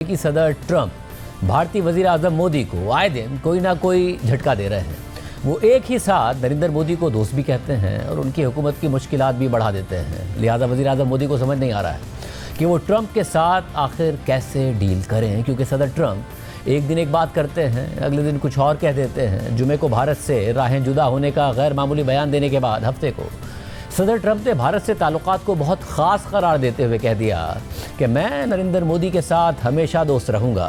की सदर ट्रंप भारतीय वजीर आजम मोदी को आए दिन कोई ना कोई झटका दे रहे हैं। वो एक ही साथ नरेंद्र मोदी को दोस्त भी कहते हैं और उनकी हुकूमत की मुश्किलात भी बढ़ा देते हैं। लिहाजा वजीर आजम मोदी को समझ नहीं आ रहा है कि वो ट्रंप के साथ आखिर कैसे डील करें, क्योंकि सदर ट्रंप एक दिन एक बात करते हैं, अगले दिन कुछ और कह देते हैं। जुमे को भारत से राहें जुदा होने का गैर मामूली बयान देने के बाद हफ्ते को सदर ट्रंप ने भारत से ताल्लुकात को बहुत ख़ास करार देते हुए कह दिया कि मैं नरेंद्र मोदी के साथ हमेशा दोस्त रहूँगा।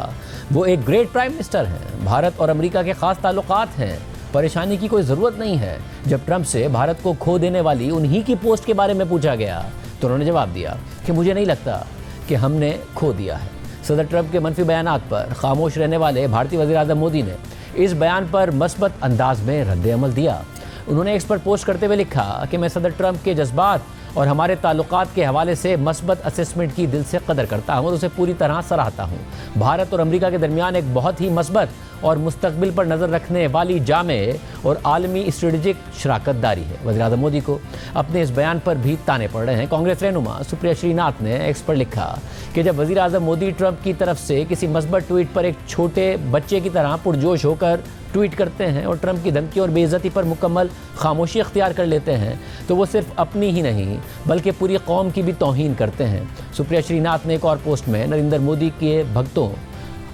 वो एक ग्रेट प्राइम मिनिस्टर हैं, भारत और अमेरिका के ख़ास ताल्लुकात हैं, परेशानी की कोई ज़रूरत नहीं है। जब ट्रंप से भारत को खो देने वाली उन्हीं की पोस्ट के बारे में पूछा गया तो उन्होंने जवाब दिया कि मुझे नहीं लगता कि हमने खो दिया है। सदर ट्रंप के मनफी बयानात पर खामोश रहने वाले भारतीय वज़ीर आज़म मोदी ने इस बयान पर मस्बत अंदाज में रद्द-ए-अमल दिया। उन्होंने एक्स पर पोस्ट करते हुए लिखा कि मैं सदर ट्रंप के जज्बात और हमारे ताल्लुकात के हवाले से मस्बत असेसमेंट की दिल से कदर करता हूँ और उसे पूरी तरह सराहता हूँ। भारत और अमेरिका के दरमियान एक बहुत ही मस्बत और मुस्तकबिल पर नज़र रखने वाली जामे और आलमी स्ट्रेटेजिक शराकतदारी है। वज़ीर आज़म मोदी को अपने इस बयान पर भी ताने पड़ रहे हैं। कांग्रेस रहनुमा सुप्रिया श्रीनाथ ने एक्स पर लिखा कि जब वज़ीर आज़म मोदी ट्रंप की तरफ से किसी मस्बत ट्वीट पर एक छोटे बच्चे की तरह पुरजोश होकर ट्वीट करते हैं और ट्रंप की धमकी और बेइज्जती पर मुकम्मल खामोशी इख्तियार कर लेते हैं तो वो सिर्फ अपनी ही नहीं बल्कि पूरी कौम की भी तौहीन करते हैं। सुप्रिया श्रीनाथ ने एक और पोस्ट में नरेंद्र मोदी के भक्तों,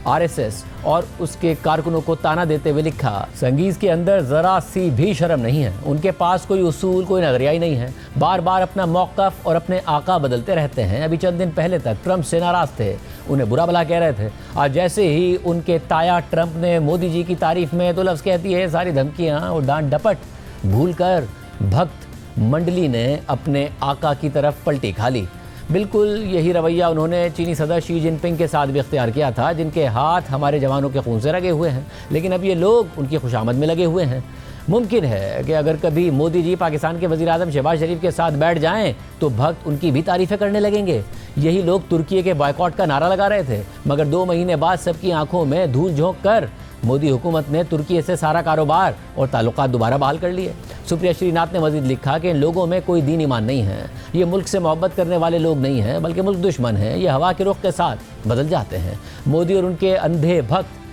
आरएसएस और उसके कारकुनों को ताना देते हुए लिखा, संगीज़ के अंदर ज़रा सी भी शर्म नहीं है, उनके पास कोई उसूल, कोई नज़रिया ही नहीं है, बार बार अपना मौक़िफ़ और अपने आका बदलते रहते हैं। अभी चंद दिन पहले तक ट्रंप से नाराज़ थे, उन्हें बुरा भला कह रहे थे। आज जैसे ही उनके ताया ट्रंप ने मोदी जी की तारीफ़ में तो लफ्ज़ कहती है सारी धमकियाँ और डांट डपट भूल कर भक्त मंडली ने अपने आका की तरफ पलटी खा ली। बिल्कुल यही रवैया उन्होंने चीनी सदर शी जिनपिंग के साथ भी इख्तियार किया था, जिनके हाथ हमारे जवानों के खून से रगे हुए हैं, लेकिन अब ये लोग उनकी खुशामद में लगे हुए हैं। मुमकिन है कि अगर कभी मोदी जी पाकिस्तान के वज़ीर आज़म शहबाज शरीफ के साथ बैठ जाएं तो भक्त उनकी भी तारीफ़ें करने लगेंगे। यही लोग तुर्की के बॉयकॉट का नारा लगा रहे थे, मगर 2 महीने बाद सबकी आंखों में धूल झोंक कर मोदी हुकूमत ने तुर्की से सारा कारोबार और ताल्लुकात दोबारा बहाल कर लिए। सुप्रिया श्रीनाथ ने मजीद लिखा कि इन लोगों में कोई दीन ईमान नहीं है, ये मुल्क से मोहब्बत करने वाले लोग नहीं हैं बल्कि मुल्क दुश्मन हैं। ये हवा के रुख के साथ बदल जाते हैं। मोदी और उनके अंधे भक्त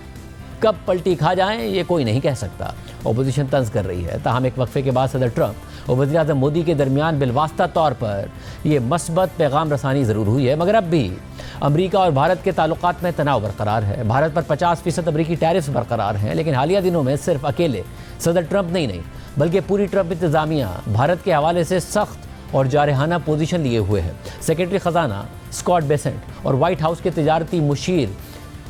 कब पलटी खा जाएं ये कोई नहीं कह सकता। ओपोजिशन तंज कर रही है। ताहम एक वक्फे के बाद सदर ट्रंप और वज़ीर आज़म मोदी के दरमियान बिलवास्ता तौर पर ये मस्बत पैगाम रसानी ज़रूर हुई है, मगर अब भी अमेरिका और भारत के ताल्लुकात में तनाव बरकरार है। भारत पर 50% अमेरिकी टैरिफ्स बरकरार हैं, लेकिन हालिया दिनों में सिर्फ अकेले सदर ट्रंप नहीं बल्कि पूरी ट्रंप इंतज़ामिया भारत के हवाले से सख्त और जारहाना पोजीशन लिए हुए है। सेक्रेटरी ख़जाना स्कॉट बेसेंट और वाइट हाउस के तिजारती मुशीर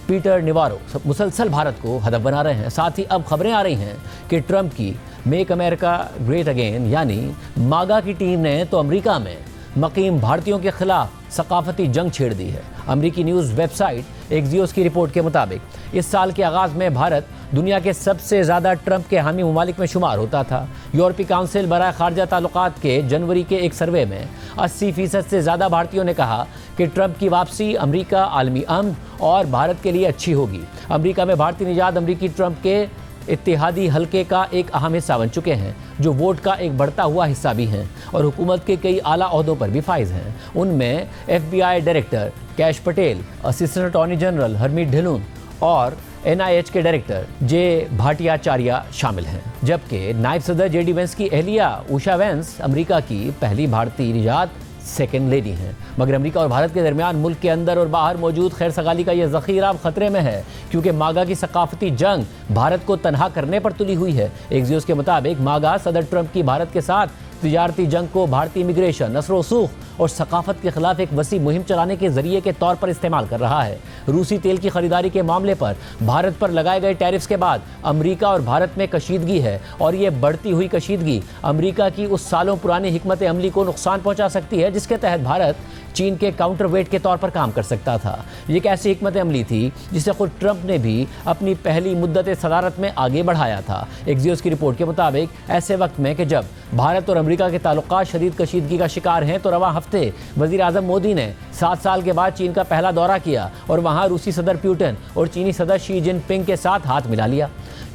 पीटर निवारो मुसलसल भारत को हदफ बना रहे हैं। साथ ही अब खबरें आ रही हैं कि ट्रंप की मेक अमेरिका ग्रेट अगेन यानी मागा की टीम ने तो अमेरिका में मकीम भारतीयों के खिलाफ सकाफती जंग छेड़ दी है। अमेरिकी न्यूज़ वेबसाइट एक्सियोस की रिपोर्ट के मुताबिक इस साल के आगाज़ में भारत दुनिया के सबसे ज़्यादा ट्रंप के हामी ममालिक में शुमार होता था। यूरोपीय काउंसिल बराए खारजा ताल्लुकात के जनवरी के एक सर्वे में 80% से ज़्यादा भारतीयों ने कहा कि ट्रंप की वापसी अमेरिका, आलमी अमन और भारत के लिए अच्छी होगी। अमेरिका में भारतीय निजात अमेरिकी ट्रंप के इत्तेहादी हल्के का एक अहम हिस्सा बन चुके हैं, जो वोट का एक बढ़ता हुआ हिस्सा भी हैं और हुकूमत के कई आला ओहदों पर भी फाइज हैं। उनमें FBI director cash Patel, assistant attorney general Harmeet Dhillon और NIH के डायरेक्टर जे भाटियाचार्य शामिल हैं, जबकि नायब सदर JD वेंस की अहलिया उषा वेंस अमेरिका की पहली भारतीय निजात सेकेंड लेडी हैं। मगर अमेरिका और भारत के दरमियान मुल्क के अंदर और बाहर मौजूद खैर सगाली का यह ज़ख़ीरा अब ख़तरे में है, क्योंकि मागा की सकाफती जंग भारत को तनहा करने पर तुली हुई है। एक्सियोस के मुताबिक मागा सदर ट्रंप की भारत के साथ तिजारती जंग को भारतीय इमिग्रेशन, नस्ल वसूख और सकाफत के खिलाफ एक वसी मुहिम चलाने के जरिए के तौर पर इस्तेमाल कर रहा है। रूसी तेल की खरीदारी के मामले पर भारत पर लगाए गए टैरिफ्स के बाद अमेरिका और भारत में कशीदगी है और ये बढ़ती हुई कशीदगी अमेरिका की उस सालों पुरानी हिकमत अमली को नुकसान पहुंचा सकती है जिसके तहत भारत चीन के काउंटर वेट के तौर पर काम कर सकता था। ये एक ऐसी हिकमत अमली थी जिसे खुद ट्रंप ने भी अपनी पहली मुद्दत सदारत में आगे बढ़ाया था। एक्सियोस की रिपोर्ट के मुताबिक ऐसे वक्त में कि जब भारत और अमेरिका के ताल्लुकात शदीद कशीदगी का शिकार हैं तो रवां हफ्ते वज़ीर आज़म मोदी ने 7 साल के बाद चीन का पहला दौरा किया और वहाँ रूसी सदर पुतिन और चीनी सदर शी जिनपिंग के साथ हाथ मिला लिया।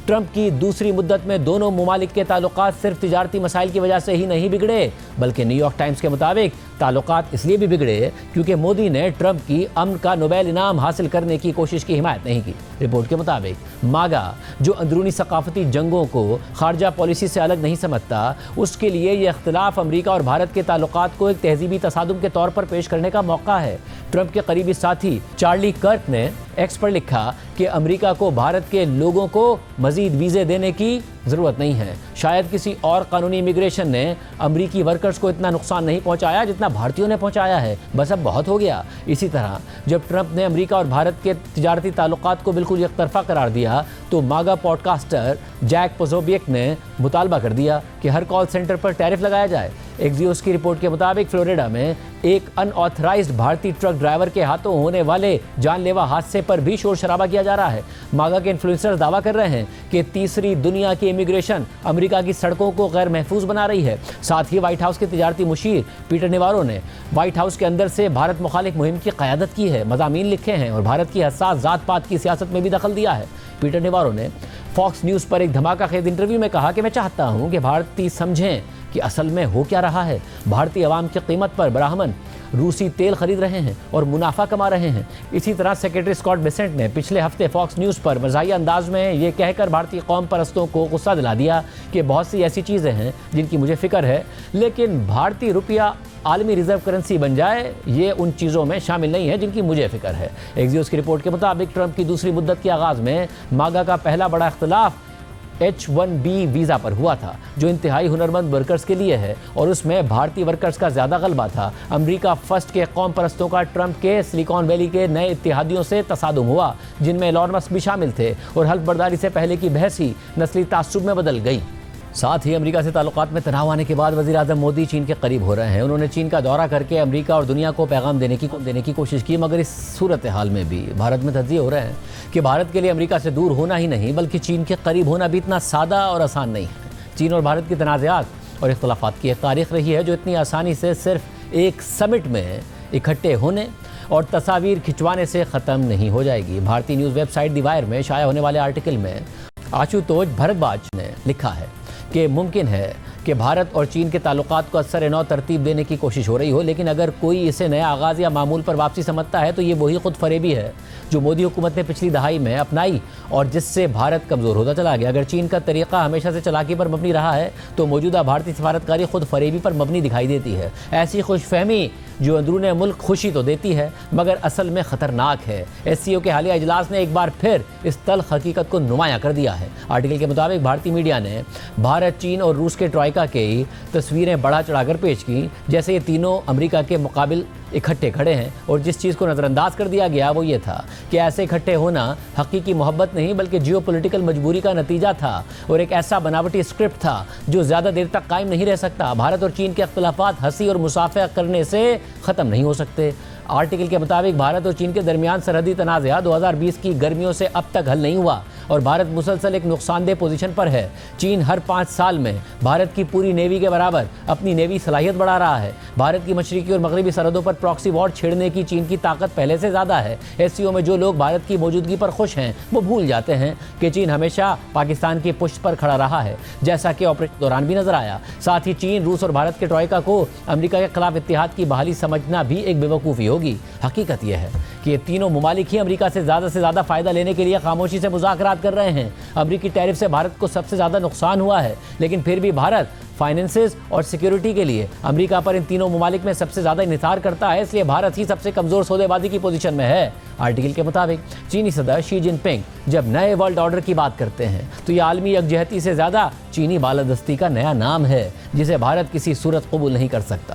ट्रंप की दूसरी मुद्दत में दोनों मुमालिक के ताल्लुकात सिर्फ तिजारती मसाइल की वजह से ही नहीं बिगड़े, बल्कि न्यूयॉर्क टाइम्स के मुताबिक ताल्लुकात इसलिए भी बिगड़े क्योंकि मोदी ने ट्रंप की अमन का नोबेल इनाम हासिल करने की कोशिश की हिमायत नहीं की। रिपोर्ट के मुताबिक मागा, जो अंदरूनी सकाफती जंगों को खारजा पॉलिसी से अलग नहीं समझता, उसके लिए यह इख्तिलाफ अमरीका और भारत के ताल्लुकात को एक तहजीबी तसादुम के तौर पर पेश करने का मौका है। ट्रंप के करीबी साथी चार्ली कर्क ने एक्स पर लिखा कि अमेरिका को भारत के लोगों को मजीद वीज़े देने की ज़रूरत नहीं है। शायद किसी और कानूनी इमिग्रेशन ने अमरीकी वर्कर्स को इतना नुकसान नहीं पहुंचाया जितना भारतीयों ने पहुंचाया है। बस अब बहुत हो गया। इसी तरह जब ट्रंप ने अमेरिका और भारत के तिजारती ताल्लुकात को बिल्कुल एकतरफा करार दिया तो मागा पॉडकास्टर जैक पोजोबियक ने मुतालबा कर दिया कि हर कॉल सेंटर पर टैरिफ लगाया जाए। एक्सियोस की रिपोर्ट के मुताबिक फ्लोरिडा में एक अनऑथराइज्ड भारतीय ट्रक ड्राइवर के हाथों होने वाले जानलेवा हादसे पर भी शोर शराबा किया जा रहा है। मागा के इन्फ्लुएंसर्स दावा कर रहे हैं कि तीसरी दुनिया की इमिग्रेशन अमेरिका की सड़कों को गैर महफूज बना रही है। साथ ही व्हाइट हाउस के तिजारती मुशीर पीटर नेवारो ने व्हाइट हाउस के अंदर से भारत मुखालिफ मुहिम की क़यादत की है, मज़ामीन लिखे हैं और भारत की हसास जात पात की सियासत में भी दखल दिया है। पीटर नेवारो ने फॉक्स न्यूज़ पर एक धमाका खेज इंटरव्यू में कहा कि मैं चाहता हूं कि भारतीय समझें कि असल में हो क्या रहा है। भारतीय अवाम की कीमत पर बराहमन रूसी तेल खरीद रहे हैं और मुनाफा कमा रहे हैं। इसी तरह सेक्रेटरी स्कॉट बेसेंट ने पिछले हफ्ते फॉक्स न्यूज़ पर मज़ाहिया अंदाज में ये कहकर भारतीय कौम परस्तों को गुस्सा दिला दिया कि बहुत सी ऐसी चीज़ें हैं जिनकी मुझे फ़िक्र है, लेकिन भारतीय रुपया आलमी रिजर्व करेंसी बन जाए ये उन चीज़ों में शामिल नहीं है जिनकी मुझे फ़िक्र है। एक्सियोस की रिपोर्ट के मुताबिक ट्रंप की दूसरी मुद्दत के आगाज़ में मागा का पहला बड़ा इख्तिलाफ H-1B वीज़ा पर हुआ था, जो इंतहाई हुनरमंद वर्कर्स के लिए है और उसमें भारतीय वर्कर्स का ज़्यादा गलबा था। अमेरिका फर्स्ट के कौम परस्तों का ट्रंप के सिलिकॉन वैली के नए इत्तेहादियों से तसादुम हुआ, जिनमें एलन मस्क भी शामिल थे और हल्फ बर्दारी से पहले की बहस ही नस्ली तासुब में बदल गई। साथ ही अमेरिका से ताल्लुकात में तनाव आने के बाद वज़ीर आज़म मोदी चीन के करीब हो रहे हैं। उन्होंने चीन का दौरा करके अमेरिका और दुनिया को पैगाम देने की कोशिश की, मगर इस सूरत हाल में भी भारत में तज्ज़िये हो रहे हैं कि भारत के लिए अमेरिका से दूर होना ही नहीं बल्कि चीन के करीब होना भी इतना सादा और आसान नहीं है। चीन और भारत की तनाज़ात और इख्तिलाफ़ात की एक तारीख़ रही है जो इतनी आसानी से सिर्फ एक समिट में इकट्ठे होने और तस्वीर खिंचवाने से ख़त्म नहीं हो जाएगी। भारतीय न्यूज़ वेबसाइट दी वायर में शाया होने वाले आर्टिकल में आशुतोष भरद्वाज ने लिखा है कि मुमकिन है कि भारत और चीन के ताल्लुकात को असर नौ तरतीब देने की कोशिश हो रही हो, लेकिन अगर कोई इसे नया आगाज़ या मामूल पर वापसी समझता है तो ये वही खुद फरेबी है जो मोदी हुकूमत ने पिछली दहाई में अपनाई और जिससे भारत कमज़ोर होता चला गया। अगर चीन का तरीक़ा हमेशा से चालाकी पर मबनी रहा है तो मौजूदा भारतीय सफारतकारी खुद फरेबी पर मबनी दिखाई देती है। ऐसी खुशफहमी जो अंदरून मुल्क खुशी तो देती है मगर असल में ख़तरनाक है। SCO के हालिया इजलास ने एक बार फिर इस तल्ख़ हकीकत को नुमायाँ कर दिया है। आर्टिकल के मुताबिक भारतीय मीडिया ने भारत, चीन और रूस के ट्रॉइका की तस्वीरें बढ़ा चढ़ाकर पेश की, जैसे ये तीनों अमेरिका के मुकाबिल इकट्ठे खड़े हैं और जिस चीज़ को नज़रअंदाज कर दिया गया वो ये था कि ऐसे इकट्ठे होना हकीकी मोहब्बत नहीं बल्कि जियोपॉलिटिकल मजबूरी का नतीजा था और एक ऐसा बनावटी स्क्रिप्ट था जो ज़्यादा देर तक कायम नहीं रह सकता। भारत और चीन के अख्तिलाफ़ात हंसी और मुसाफा करने से ख़त्म नहीं हो सकते। आर्टिकल के मुताबिक भारत और चीन के दरमियान सरहदी तनाज़ा 2020 की गर्मियों से अब तक हल नहीं हुआ और भारत मुसलसल एक नुकसानदेह पोजीशन पर है। चीन हर 5 साल में भारत की पूरी नेवी के बराबर अपनी नेवी सलाहियत बढ़ा रहा है। भारत की मशरकी और मगरबी सरहदों पर प्रॉक्सी वॉर छेड़ने की चीन की ताकत पहले से ज़्यादा है। SCO में जो लोग भारत की मौजूदगी पर खुश हैं वो भूल जाते हैं कि चीन हमेशा पाकिस्तान की पुष्ट पर खड़ा रहा है, जैसा कि ऑपरेशन दौरान भी नजर आया। साथ ही चीन, रूस और भारत के ट्रॉइका को अमेरिका के खिलाफ इत्तेहाद की बहाली समझना भी एक बेवकूफ़ी होगी। हकीकत यह है कि ये तीनों मुमालिक ही अमेरिका से ज़्यादा फ़ायदा लेने के लिए खामोशी से मुज़ाकरात कर रहे हैं। अमेरिकी टैरिफ से भारत को सबसे ज़्यादा नुकसान हुआ है, लेकिन फिर भी भारत फाइनेंसेस और सिक्योरिटी के लिए अमेरिका पर इन तीनों मुमालिक में सबसे ज़्यादा इन्हिसार करता है, इसलिए भारत ही सबसे कमज़ोर सौदेबाजी की पोजीशन में है। आर्टिकल के मुताबिक चीनी सदर शी जिनपिंग जब नए वर्ल्ड ऑर्डर की बात करते हैं तो ये आलमी यकजहती से ज़्यादा चीनी बालादस्ती का नया नाम है जिसे भारत किसी सूरत कबूल नहीं कर सकता।